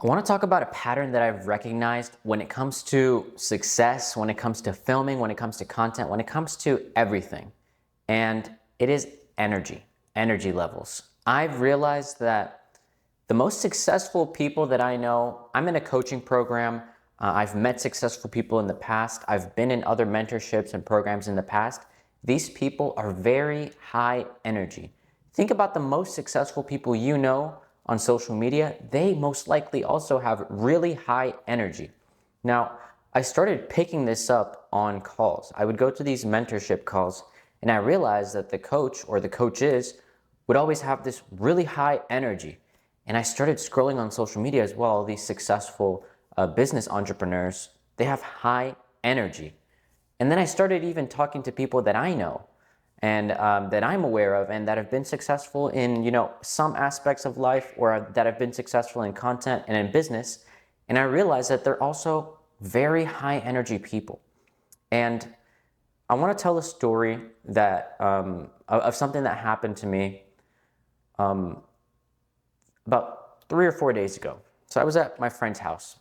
I want to talk about a pattern that I've recognized when it comes to success, when it comes to filming, when it comes to content, when it comes to everything. And it is energy levels. I've realized that the most successful people that I know, I'm in a coaching program. I've met successful people in the past. I've been in other mentorships and programs in the past. These people are very high energy. Think about the most successful people you know on social media. They most likely also have really high energy. Now, I started picking this up on calls. I would go to these mentorship calls and I realized that the coach or the coaches would always have this really high energy. And I started scrolling on social media as well. These successful business entrepreneurs, they have high energy. And then I started even talking to people that I know and that I'm aware of and that have been successful in, some aspects of life, or that have been successful in content and in business. And I realized that they're also very high energy people. And I want to tell a story that of something that happened to me about 3 or 4 days ago. So I was at my friend's house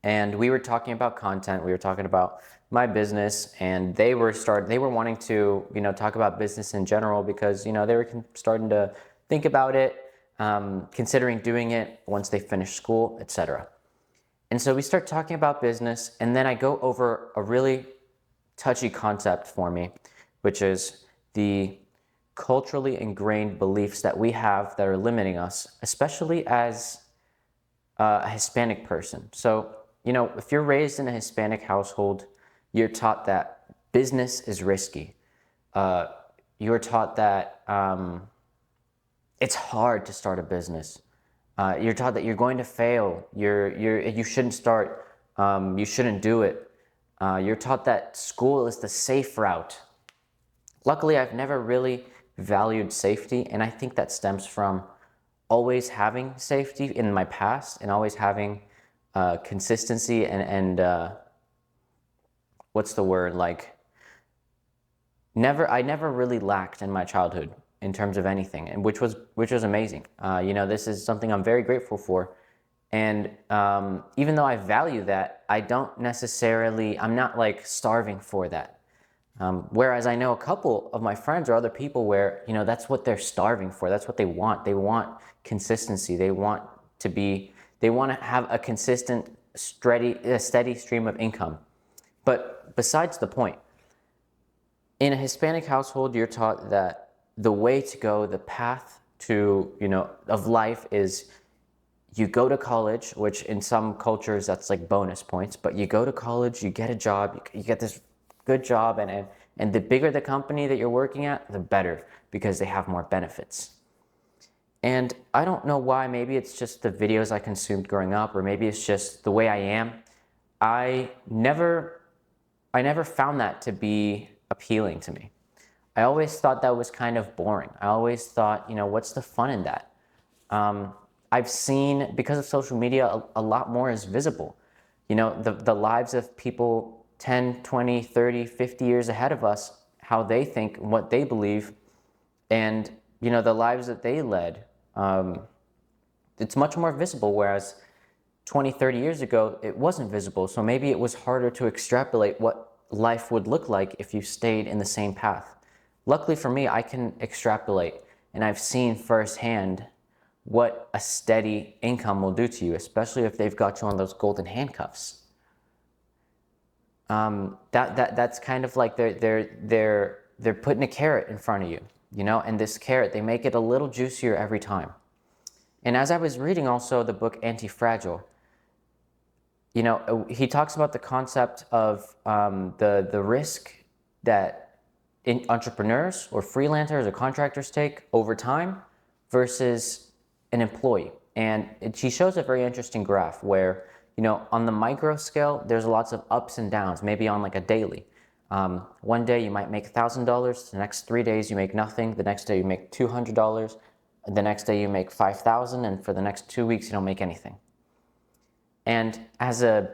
and we were talking about content. We were talking about my business, and they were wanting to, talk about business in general because, they were starting to think about it, considering doing it once they finish school, etc. And so we start talking about business, and then I go over a really touchy concept for me, which is the culturally ingrained beliefs that we have that are limiting us, especially as a Hispanic person. So, if you're raised in a Hispanic household, you're taught that business is risky. You're taught that it's hard to start a business. You're taught that you're going to fail. You shouldn't start. You shouldn't do it. You're taught that school is the safe route. Luckily, I've never really valued safety, and I think that stems from always having safety in my past and always having consistency and what's the word, I never really lacked in my childhood in terms of anything, and which was amazing. This is something I'm very grateful for. And even though I value that, I'm not like starving for that. Whereas I know a couple of my friends or other people where, that's what they're starving for. That's what they want. They want consistency. They want to have a consistent, steady stream of income. But besides the point, in a Hispanic household, you're taught that the way to go, the path to, of life is you go to college, which in some cultures that's like bonus points, but you go to college, you get a job, you get this good job, and the bigger the company that you're working at, the better, because they have more benefits. And I don't know why. Maybe it's just the videos I consumed growing up, or maybe it's just the way I am. I never found that to be appealing to me. I always thought that was kind of boring. I always thought, what's the fun in that? I've seen, because of social media, a lot more is visible. The lives of people 10, 20, 30, 50 years ahead of us, how they think, what they believe, and, the lives that they led. It's much more visible, whereas 20, 30 years ago, it wasn't visible. So maybe it was harder to extrapolate what life would look like if you stayed in the same path. Luckily for me, I can extrapolate, and I've seen firsthand what a steady income will do to you, especially if they've got you on those golden handcuffs. That's kind of like they're putting a carrot in front of you, and this carrot, they make it a little juicier every time. And as I was reading also the book Anti-Fragile, he talks about the concept of the risk that entrepreneurs or freelancers or contractors take over time versus an employee. And he shows a very interesting graph where, on the micro scale, there's lots of ups and downs, maybe on like a daily. One day you might make $1,000, the next 3 days you make nothing, the next day you make $200, the next day you make $5,000, and for the next 2 weeks you don't make anything. And as an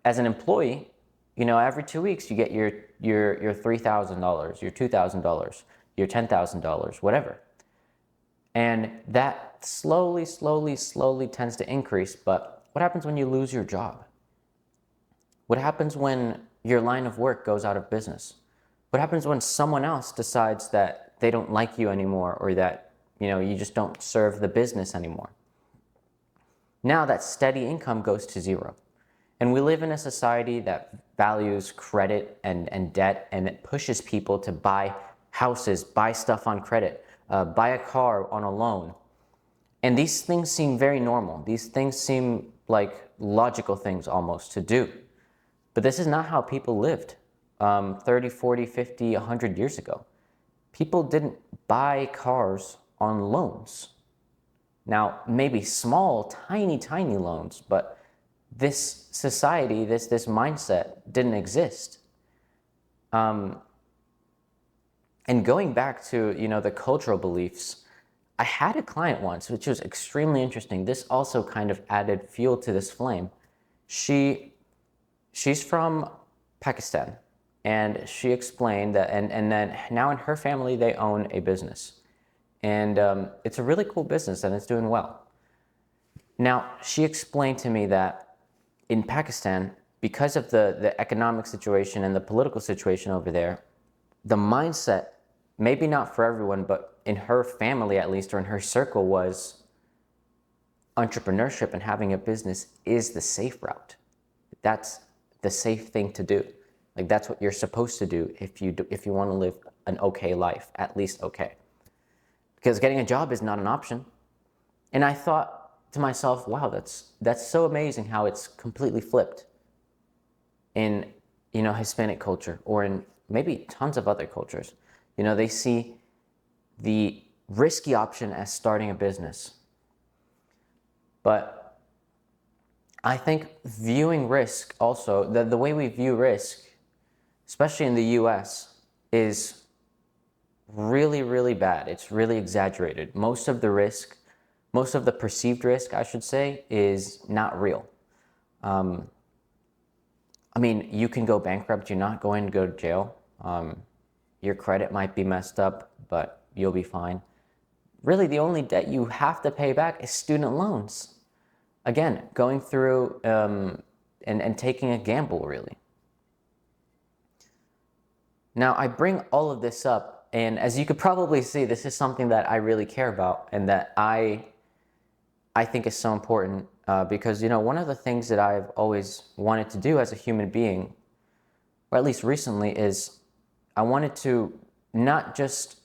employee, every 2 weeks you get your $3,000, your $2,000, your $10,000, whatever. And that slowly tends to increase. But what happens when you lose your job? What happens when your line of work goes out of business? What happens when someone else decides that they don't like you anymore, or that, you just don't serve the business anymore? Now that steady income goes to zero. And we live in a society that values credit and debt, and it pushes people to buy houses, buy stuff on credit, buy a car on a loan. And these things seem very normal. These things seem like logical things almost to do. But this is not how people lived 30, 40, 50, 100 years ago. People didn't buy cars on loans. Now, maybe small, tiny loans, but this society, this mindset didn't exist. And going back to, the cultural beliefs, I had a client once, which was extremely interesting. This also kind of added fuel to this flame. She's from Pakistan, and she explained that, and then now in her family, they own a business. And it's a really cool business, and it's doing well. Now, she explained to me that in Pakistan, because of the economic situation and the political situation over there, the mindset, maybe not for everyone, but in her family at least, or in her circle, was entrepreneurship and having a business is the safe route. That's the safe thing to do. Like, that's what you're supposed to do if you want to live an okay life, at least okay. Because getting a job is not an option. And I thought to myself, wow, that's so amazing how it's completely flipped in, Hispanic culture, or in maybe tons of other cultures. They see the risky option as starting a business. But I think viewing risk also, the way we view risk, especially in the US, is really bad. It's really exaggerated. Most of the perceived risk, I should say, is not real. You can go bankrupt. You're not going to go to jail. Your credit might be messed up, but you'll be fine. Really, the only debt you have to pay back is student loans. Again, going through and taking a gamble, really. Now, I bring all of this up, and as you could probably see, this is something that I really care about, and that I think is so important, because, one of the things that I've always wanted to do as a human being, or at least recently, is I wanted to not just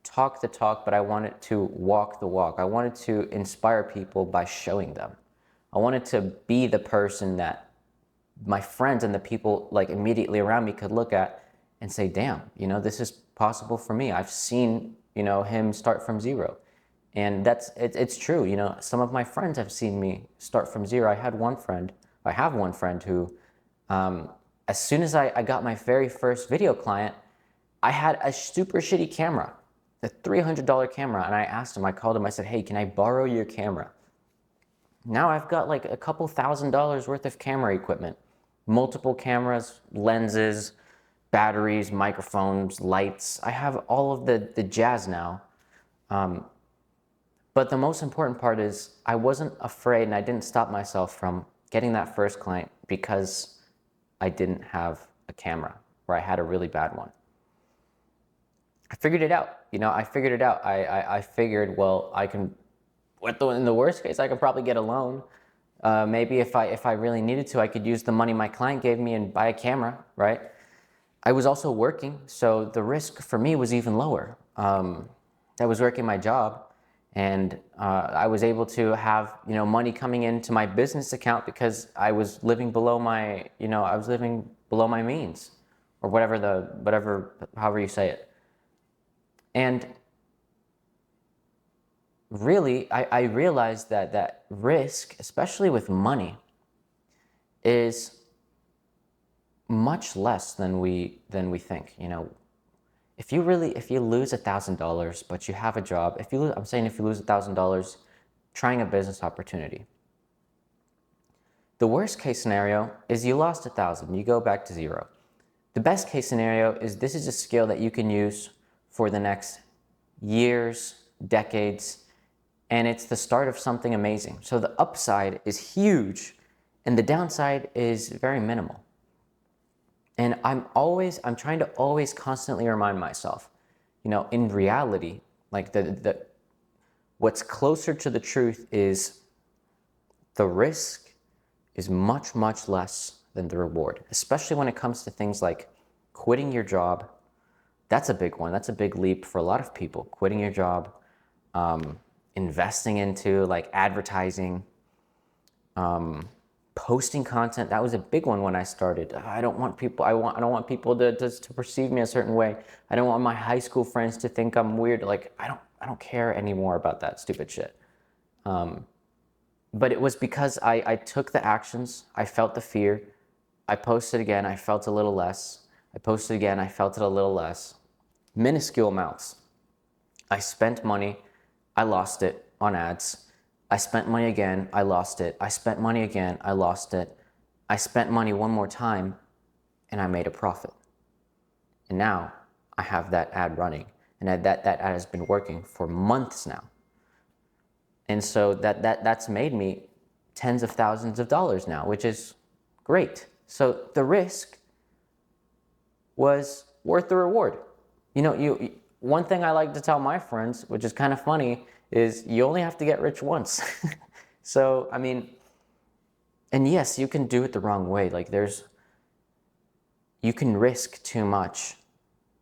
talk the talk, but I wanted to walk the walk. I wanted to inspire people by showing them. I wanted to be the person that my friends and the people immediately around me could look at and say, damn, this is possible for me. I've seen, him start from zero. And it's true. Some of my friends have seen me start from zero. I have one friend who, as soon as I got my very first video client, I had a super shitty camera, a $300 camera. And I called him, I said, hey, can I borrow your camera? Now I've got a couple $1,000s worth of camera equipment, multiple cameras, lenses, batteries, microphones, lights. I have all of the jazz now. But the most important part is I wasn't afraid, and I didn't stop myself from getting that first client because I didn't have a camera, or I had a really bad one. I figured it out. I figured it out. I figured, well, I can, in the worst case, I could probably get a loan. Maybe if I really needed to, I could use the money my client gave me and buy a camera, right? I was also working, so the risk for me was even lower. I was working my job, and I was able to have money coming into my business account because I was living below my means, or however you say it. And really, I realized that risk, especially with money, is much less than we think. If you lose $1,000, but you have a job, if you lose $1,000 trying a business opportunity, the worst case scenario is you lost $1,000, you go back to zero. The best case scenario is this is a skill that you can use for the next years, decades, and it's the start of something amazing. So the upside is huge and the downside is very minimal. And I'm trying to always constantly remind myself, in reality, like what's closer to the truth is the risk is much, much less than the reward, especially when it comes to things like quitting your job. That's a big one. That's a big leap for a lot of people. Quitting your job, investing into like advertising, posting content. That was a big one when I started. I don't want people to perceive me a certain way. I don't want my high school friends to think I'm weird. Like I don't care anymore about that stupid shit. But it was because I took the actions. I felt the fear. I posted again. I felt a little less. I posted again. I felt it a little less. Minuscule amounts. I spent money. I lost it on ads. I spent money again. I lost it. I spent money again. I lost it. I spent money one more time and I made a profit. And now I have that ad running, and that ad has been working for months now. And so that's made me tens of thousands of dollars now, which is great. So the risk was worth the reward. One thing I like to tell my friends, which is kind of funny, is you only have to get rich once. So, I mean, and yes, you can do it the wrong way. Like you can risk too much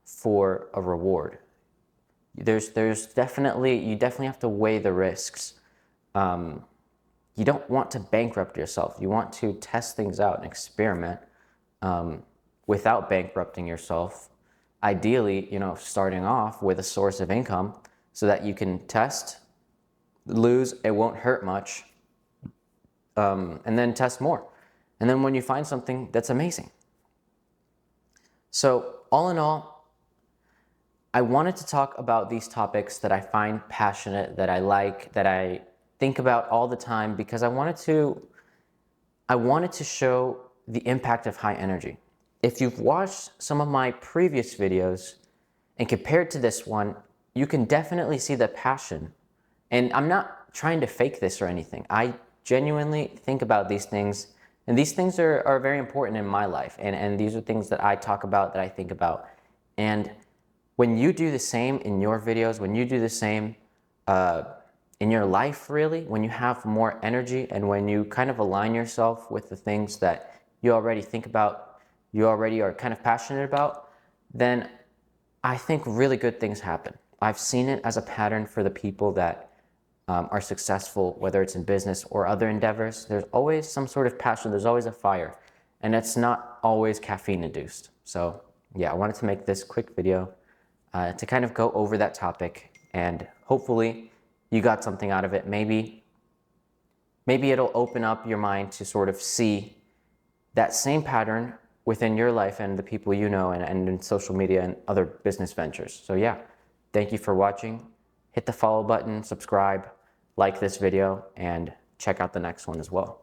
for a reward. You definitely have to weigh the risks. You don't want to bankrupt yourself. You want to test things out and experiment without bankrupting yourself. Ideally, starting off with a source of income so that you can test, lose, it won't hurt much, and then test more. And then when you find something, that's amazing. So all in all, I wanted to talk about these topics that I find passionate, that I like, that I think about all the time, because I wanted to show the impact of high energy. If you've watched some of my previous videos and compared to this one, you can definitely see the passion. And I'm not trying to fake this or anything. I genuinely think about these things, and these things are very important in my life. And these are things that I talk about, that I think about. And when you do the same in your videos, when you do the same in your life, really, when you have more energy and when you kind of align yourself with the things that you already think about, you already are kind of passionate about, then I think really good things happen. I've seen it as a pattern for the people that are successful, whether it's in business or other endeavors. There's always some sort of passion. There's always a fire, and it's not always caffeine induced. So yeah, I wanted to make this quick video to kind of go over that topic, and hopefully you got something out of it. Maybe it'll open up your mind to sort of see that same pattern within your life and the people you know, and in social media and other business ventures. So yeah, thank you for watching. Hit the follow button, subscribe, like this video, and check out the next one as well.